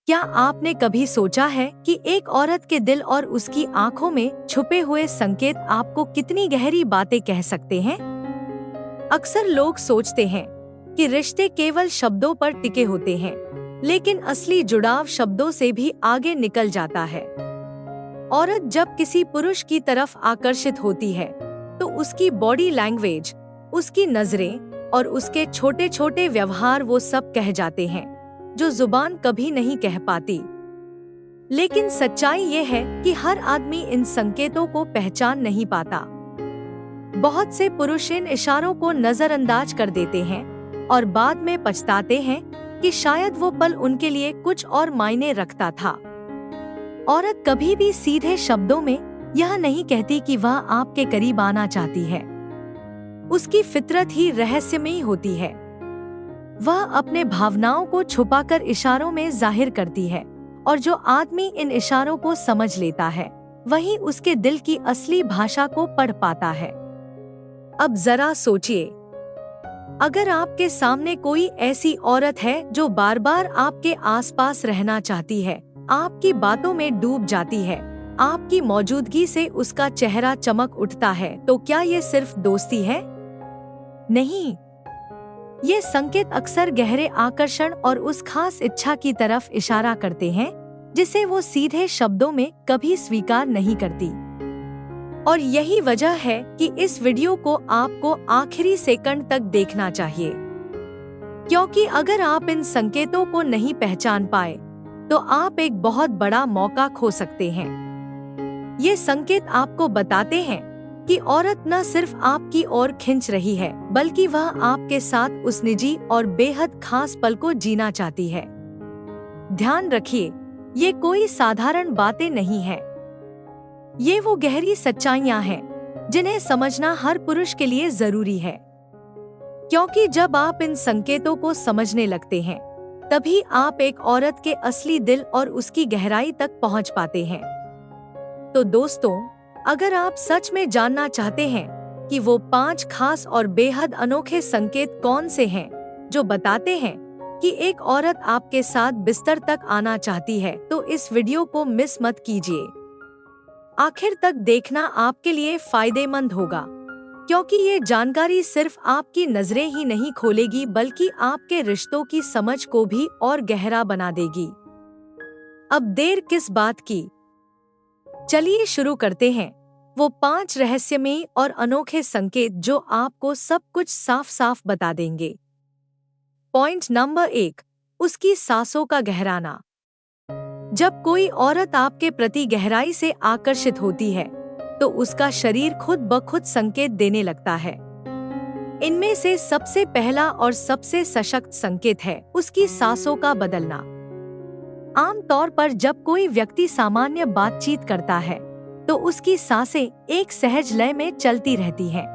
क्या आपने कभी सोचा है कि एक औरत के दिल और उसकी आंखों में छुपे हुए संकेत आपको कितनी गहरी बातें कह सकते हैं? अक्सर लोग सोचते हैं कि रिश्ते केवल शब्दों पर टिके होते हैं, लेकिन असली जुड़ाव शब्दों से भी आगे निकल जाता है। औरत जब किसी पुरुष की तरफ आकर्षित होती है, तो उसकी बॉडी लैंग्वेज, उसकी नजरें और उसके छोटे छोटे व्यवहार वो सब कह जाते हैं जो जुबान कभी नहीं कह पाती। लेकिन सच्चाई ये है कि हर आदमी इन संकेतों को पहचान नहीं पाता। बहुत से पुरुष इन इशारों को नजरअंदाज कर देते हैं और बाद में पछताते हैं कि शायद वो पल उनके लिए कुछ और मायने रखता था। औरत कभी भी सीधे शब्दों में यह नहीं कहती कि वह आपके करीब आना चाहती है। उसकी फितरत ही रहस्यमयी होती है। वह अपने भावनाओं को छुपाकर इशारों में जाहिर करती है, और जो आदमी इन इशारों को समझ लेता है वही उसके दिल की असली भाषा को पढ़ पाता है। अब जरा सोचिए, अगर आपके सामने कोई ऐसी औरत है जो बार बार आपके आसपास रहना चाहती है, आपकी बातों में डूब जाती है, आपकी मौजूदगी से उसका चेहरा चमक उठता है, तो क्या ये सिर्फ दोस्ती है? नहीं, ये संकेत अक्सर गहरे आकर्षण और उस खास इच्छा की तरफ इशारा करते हैं जिसे वो सीधे शब्दों में कभी स्वीकार नहीं करती। और यही वजह है कि इस वीडियो को आपको आखिरी सेकंड तक देखना चाहिए, क्योंकि अगर आप इन संकेतों को नहीं पहचान पाए तो आप एक बहुत बड़ा मौका खो सकते हैं। ये संकेत आपको बताते हैं कि औरत न सिर्फ आपकी ओर खिंच रही है, बल्कि वह आपके साथ उस निजी और बेहद खास पल को जीना चाहती है। ध्यान रखिए, ये कोई साधारण बातें नहीं है। ये वो गहरी सच्चाइयां हैं जिन्हें समझना हर पुरुष के लिए जरूरी है, क्योंकि जब आप इन संकेतों को समझने लगते हैं तभी आप एक औरत के असली दिल और उसकी गहराई तक पहुंच पाते हैं। तो दोस्तों, अगर आप सच में जानना चाहते हैं कि वो 5 खास और बेहद अनोखे संकेत कौन से हैं जो बताते हैं कि एक औरत आपके साथ बिस्तर तक आना चाहती है, तो इस वीडियो को मिस मत कीजिए। आखिर तक देखना आपके लिए फायदेमंद होगा, क्योंकि ये जानकारी सिर्फ आपकी नजरें ही नहीं खोलेगी बल्कि आपके रिश्तों की समझ को भी और गहरा बना देगी। अब देर किस बात की, चलिए शुरू करते हैं वो 5 रहस्यमयी और अनोखे संकेत जो आपको सब कुछ साफ साफ बता देंगे। पॉइंट नंबर 1, उसकी सांसों का गहराना। जब कोई औरत आपके प्रति गहराई से आकर्षित होती है तो उसका शरीर खुद ब खुद संकेत देने लगता है। इनमें से सबसे पहला और सबसे सशक्त संकेत है उसकी सांसों का बदलना। आमतौर पर जब कोई व्यक्ति सामान्य बातचीत करता है तो उसकी सांसें एक सहज लय में चलती रहती हैं।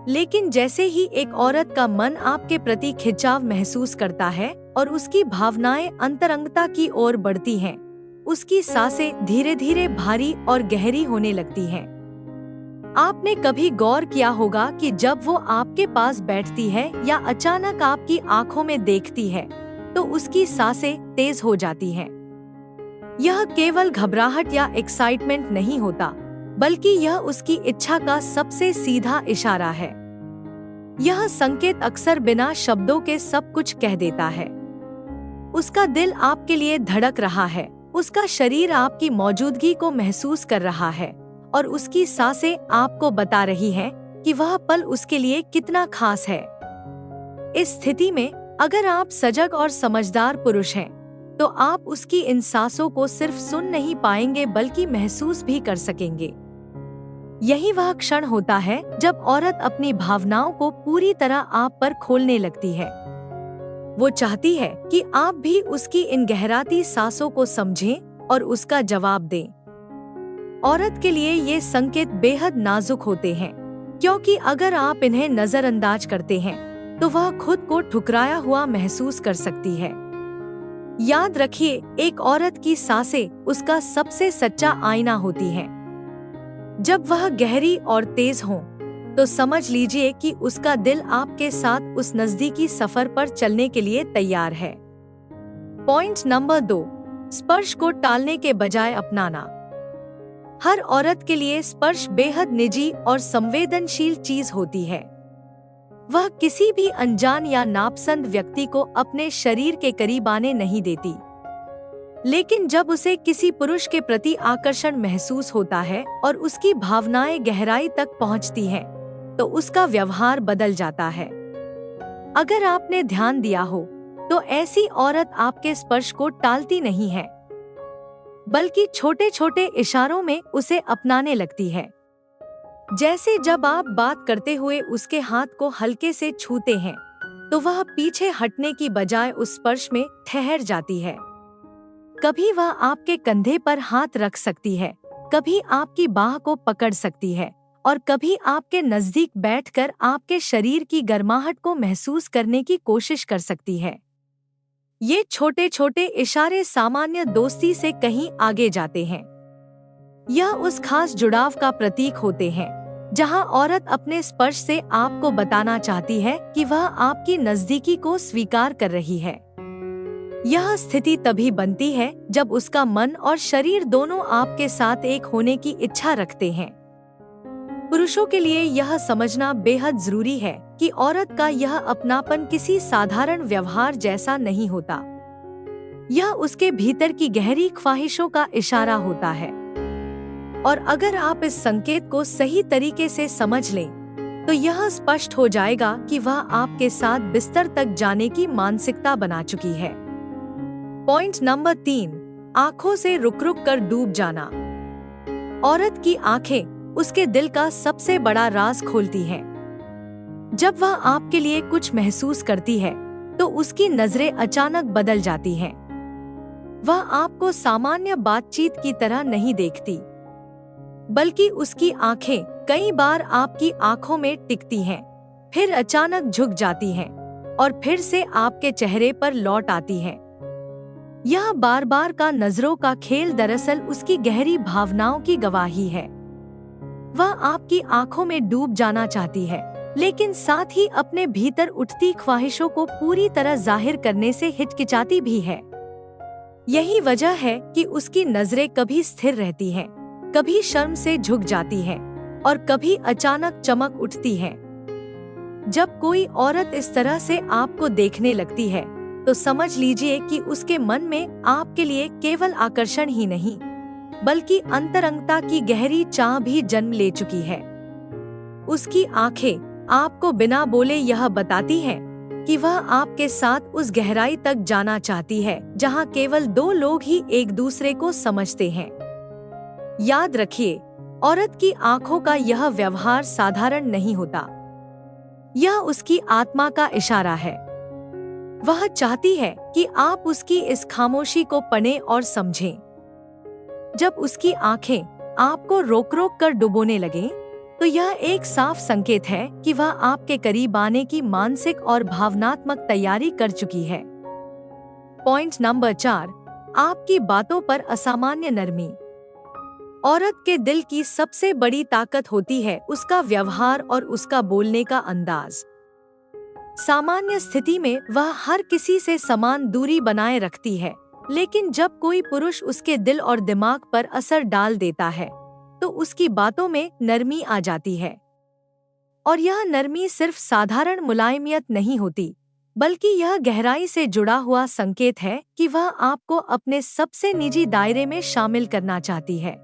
लेकिन जैसे ही एक औरत का मन आपके प्रति खिंचाव महसूस करता है और उसकी भावनाएं अंतरंगता की ओर बढ़ती हैं, उसकी सांसें धीरे धीरे भारी और गहरी होने लगती हैं। आपने कभी गौर किया होगा कि जब वो आपके पास बैठती है या अचानक आपकी आंखों में देखती है तो उसकी सांसें तेज हो जाती हैं। यह केवल घबराहट या एक्साइटमेंट नहीं होता, बल्कि यह उसकी इच्छा का सबसे सीधा इशारा है। यह संकेत अक्सर बिना शब्दों के सब कुछ कह देता है। उसका दिल आपके लिए धड़क रहा है, उसका शरीर आपकी मौजूदगी को महसूस कर रहा है और उसकी सांसें आपको बता रही हैं कि वह पल उसके लिए कितना खास है। इस स्थिति में अगर आप सजग और समझदार पुरुष हैं तो आप उसकी इन सांसों को सिर्फ सुन नहीं पाएंगे बल्कि महसूस भी कर सकेंगे। यही वह क्षण होता है जब औरत अपनी भावनाओं को पूरी तरह आप पर खोलने लगती है। वो चाहती है कि आप भी उसकी इन गहराती सांसों को समझें और उसका जवाब दें। औरत के लिए ये संकेत बेहद नाजुक होते हैं, क्योंकि अगर आप इन्हें नजरअंदाज करते हैं तो वह खुद को ठुकराया हुआ महसूस कर सकती है। याद रखिए, एक औरत की सांसें उसका सबसे सच्चा आईना होती हैं। जब वह गहरी और तेज हो तो समझ लीजिए कि उसका दिल आपके साथ उस नजदीकी सफर पर चलने के लिए तैयार है। पॉइंट नंबर 2, स्पर्श को टालने के बजाय अपनाना। हर औरत के लिए स्पर्श बेहद निजी और संवेदनशील चीज होती है। वह किसी भी अनजान या नापसंद व्यक्ति को अपने शरीर के करीब आने नहीं देती। लेकिन जब उसे किसी पुरुष के प्रति आकर्षण महसूस होता है और उसकी भावनाएं गहराई तक पहुंचती हैं, तो उसका व्यवहार बदल जाता है। अगर आपने ध्यान दिया हो, तो ऐसी औरत आपके स्पर्श को टालती नहीं है, बल्कि छोटे छोटे इशारों में उसे अपनाने लगती है। जैसे जब आप बात करते हुए उसके हाथ को हल्के से छूते हैं, तो वह पीछे हटने की बजाय उस स्पर्श में ठहर जाती है। कभी वह आपके कंधे पर हाथ रख सकती है, कभी आपकी बाह को पकड़ सकती है और कभी आपके नजदीक बैठकर आपके शरीर की गर्माहट को महसूस करने की कोशिश कर सकती है। ये छोटे छोटे इशारे सामान्य दोस्ती से कहीं आगे जाते हैं। यह उस खास जुड़ाव का प्रतीक होते हैं, जहां औरत अपने स्पर्श से आपको बताना चाहती है कि वह आपकी नजदीकी को स्वीकार कर रही है। यह स्थिति तभी बनती है जब उसका मन और शरीर दोनों आपके साथ एक होने की इच्छा रखते हैं। पुरुषों के लिए यह समझना बेहद जरूरी है कि औरत का यह अपनापन किसी साधारण व्यवहार जैसा नहीं होता। यह उसके भीतर की गहरी ख्वाहिशों का इशारा होता है। और अगर आप इस संकेत को सही तरीके से समझ लें, तो यह स्पष्ट हो जाएगा कि वह आपके साथ बिस्तर तक जाने की मानसिकता बना चुकी है। पॉइंट नंबर 3, आंखों से रुक रुक कर डूब जाना। औरत की आंखें उसके दिल का सबसे बड़ा राज खोलती हैं। जब वह आपके लिए कुछ महसूस करती है, तो उसकी नजरें अचानक बदल जाती हैं। वह आपको सामान्य बातचीत की तरह नहीं देखती, बल्कि उसकी आंखें कई बार आपकी आंखों में टिकती हैं, फिर अचानक झुक जाती हैं और फिर से आपके चेहरे पर लौट आती हैं। यह बार बार का नजरों का खेल दरअसल उसकी गहरी भावनाओं की गवाही है। वह आपकी आंखों में डूब जाना चाहती है, लेकिन साथ ही अपने भीतर उठती ख्वाहिशों को पूरी तरह जाहिर करने से हिचकिचाती भी है। यही वजह है कि उसकी नजरें कभी स्थिर रहती हैं, कभी शर्म से झुक जाती हैं और कभी अचानक चमक उठती हैं। जब कोई औरत इस तरह से आपको देखने लगती है, तो समझ लीजिए कि उसके मन में आपके लिए केवल आकर्षण ही नहीं, बल्कि अंतरंगता की गहरी चाह भी जन्म ले चुकी है। उसकी आंखें आपको बिना बोले यह बताती हैं कि वह आपके साथ उस गहराई तक जाना चाहती है जहां केवल दो लोग ही एक दूसरे को समझते हैं। याद रखिए, औरत की आंखों का यह व्यवहार साधारण नहीं होता। यह उसकी आत्मा का इशारा है। वह चाहती है कि आप उसकी इस खामोशी को पढ़ें और समझें। जब उसकी आंखें आपको रोक रोक कर डुबोने लगें, तो यह एक साफ संकेत है कि वह आपके करीब आने की मानसिक और भावनात्मक तैयारी कर चुकी है। पॉइंट नंबर 4, आपकी बातों पर असामान्य नरमी। औरत के दिल की सबसे बड़ी ताकत होती है उसका व्यवहार और उसका बोलने का अंदाज। सामान्य स्थिति में वह हर किसी से समान दूरी बनाए रखती है, लेकिन जब कोई पुरुष उसके दिल और दिमाग पर असर डाल देता है, तो उसकी बातों में नरमी आ जाती है। और यह नरमी सिर्फ साधारण मुलायमियत नहीं होती, बल्कि यह गहराई से जुड़ा हुआ संकेत है कि वह आपको अपने सबसे निजी दायरे में शामिल करना चाहती है।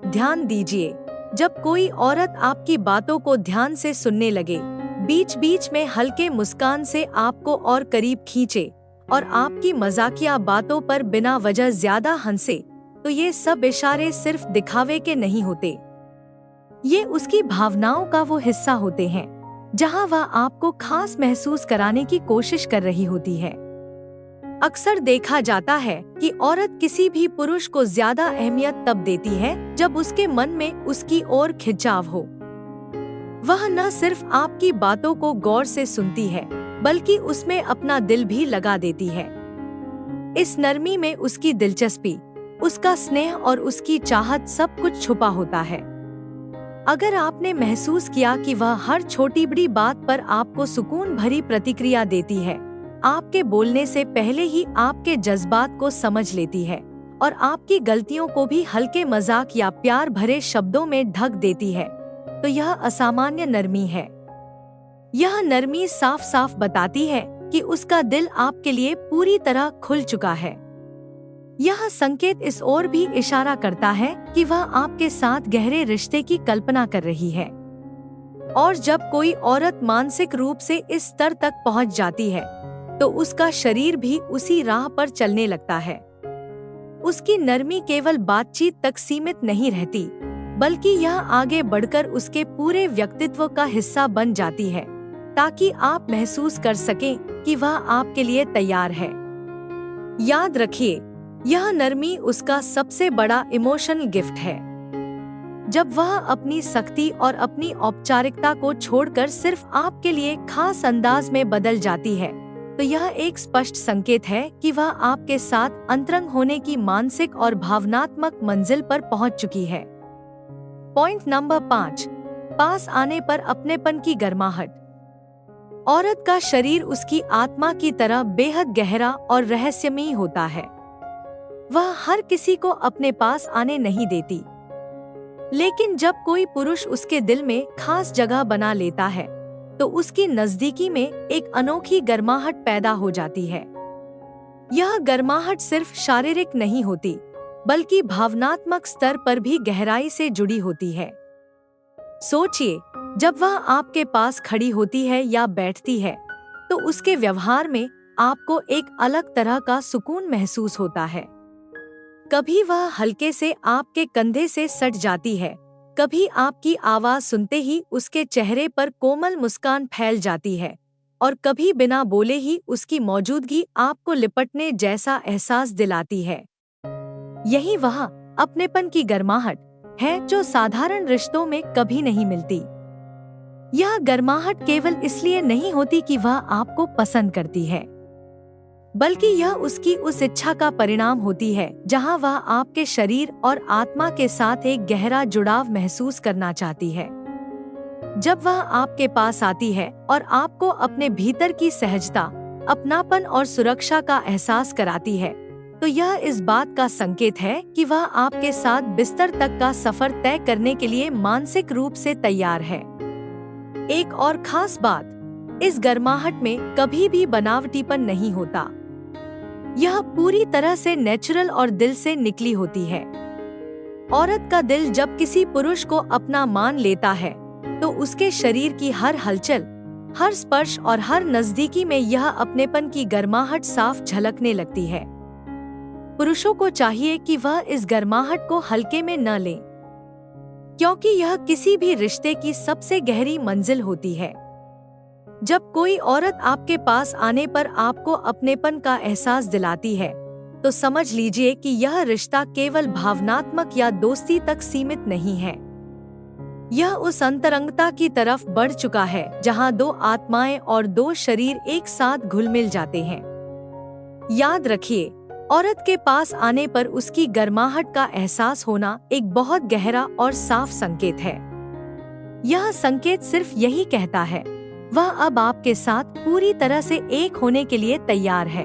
ध्यान दीजिए, जब कोई औरत आपकी बातों को ध्यान से सुनने लगे, बीच बीच में हल्के मुस्कान से आपको और करीब खींचे और आपकी मजाकिया बातों पर बिना वजह ज्यादा हंसे, तो ये सब इशारे सिर्फ दिखावे के नहीं होते। ये उसकी भावनाओं का वो हिस्सा होते हैं जहां वह आपको खास महसूस कराने की कोशिश कर रही होती है। अक्सर देखा जाता है कि औरत किसी भी पुरुष को ज्यादा अहमियत तब देती है जब उसके मन में उसकी ओर खिंचाव हो। वह न सिर्फ आपकी बातों को गौर से सुनती है, बल्कि उसमें अपना दिल भी लगा देती है। इस नरमी में उसकी दिलचस्पी, उसका स्नेह और उसकी चाहत सब कुछ छुपा होता है। अगर आपने महसूस किया कि वह हर छोटी बड़ी बात पर आपको सुकून भरी प्रतिक्रिया देती है, आपके बोलने से पहले ही आपके जज्बात को समझ लेती है और आपकी गलतियों को भी हल्के मजाक या प्यार भरे शब्दों में ढक देती है, तो यह असामान्य नरमी है। यह नरमी साफ साफ बताती है कि उसका दिल आपके लिए पूरी तरह खुल चुका है। यह संकेत इस ओर भी इशारा करता है कि वह आपके साथ गहरे रिश्ते की कल्पना कर रही है। और जब कोई औरत मानसिक रूप से इस स्तर तक पहुंच जाती है, तो उसका शरीर भी उसी राह पर चलने लगता है। उसकी नरमी केवल बातचीत तक सीमित नहीं रहती, बल्कि यह आगे बढ़कर उसके पूरे व्यक्तित्व का हिस्सा बन जाती है, ताकि आप महसूस कर सकें कि वह आपके लिए तैयार है। याद रखिए, यह नरमी उसका सबसे बड़ा इमोशनल गिफ्ट है। जब वह अपनी सख्ती और अपनी औपचारिकता को छोड़कर सिर्फ आपके लिए खास अंदाज में बदल जाती है, तो यह एक स्पष्ट संकेत है कि वह आपके साथ अंतरंग होने की मानसिक और भावनात्मक मंजिल पर पहुंच चुकी है। पॉइंट नंबर 5, पास आने पर अपनेपन की गर्माहट। औरत का शरीर उसकी आत्मा की तरह बेहद गहरा और रहस्यमयी होता है। वह हर किसी को अपने पास आने नहीं देती, लेकिन जब कोई पुरुष उसके दिल में खास जगह बना लेता है, तो उसकी नजदीकी में एक अनोखी गर्माहट पैदा हो जाती है। यह गर्माहट सिर्फ शारीरिक नहीं होती, बल्कि भावनात्मक स्तर पर भी गहराई से जुड़ी होती है। सोचिए, जब वह आपके पास खड़ी होती है या बैठती है, तो उसके व्यवहार में आपको एक अलग तरह का सुकून महसूस होता है। कभी वह हल्के से आपके कंधे से सट जाती है, कभी आपकी आवाज सुनते ही उसके चेहरे पर कोमल मुस्कान फैल जाती है, और कभी बिना बोले ही उसकी मौजूदगी आपको लिपटने जैसा एहसास दिलाती है। यही वह अपनेपन की गर्माहट है जो साधारण रिश्तों में कभी नहीं मिलती। यह गर्माहट केवल इसलिए नहीं होती कि वह आपको पसंद करती है, बल्कि यह उसकी उस इच्छा का परिणाम होती है जहां वह आपके शरीर और आत्मा के साथ एक गहरा जुड़ाव महसूस करना चाहती है। जब वह आपके पास आती है और आपको अपने भीतर की सहजता, अपनापन और सुरक्षा का एहसास कराती है, तो यह इस बात का संकेत है कि वह आपके साथ बिस्तर तक का सफर तय करने के लिए मानसिक रूप से तैयार है। एक और खास बात, इस गर्माहट में कभी भी बनावटीपन नहीं होता। यह पूरी तरह से नेचुरल और दिल से निकली होती है। औरत का दिल जब किसी पुरुष को अपना मान लेता है, तो उसके शरीर की हर हलचल, हर स्पर्श और हर नजदीकी में यह अपनेपन की गर्माहट साफ झलकने लगती है। पुरुषों को चाहिए कि वह इस गर्माहट को हल्के में न लें, क्योंकि यह किसी भी रिश्ते की सबसे गहरी मंजिल होती है। जब कोई औरत आपके पास आने पर आपको अपनेपन का एहसास दिलाती है, तो समझ लीजिए कि यह रिश्ता केवल भावनात्मक या दोस्ती तक सीमित नहीं है। यह उस अंतरंगता की तरफ बढ़ चुका है जहां दो आत्माएं और दो शरीर एक साथ घुल-मिल जाते हैं। याद रखिए, औरत के पास आने पर उसकी गर्माहट का एहसास होना एक बहुत गहरा और साफ संकेत है। यह संकेत सिर्फ यही कहता है, वह अब आपके साथ पूरी तरह से एक होने के लिए तैयार है।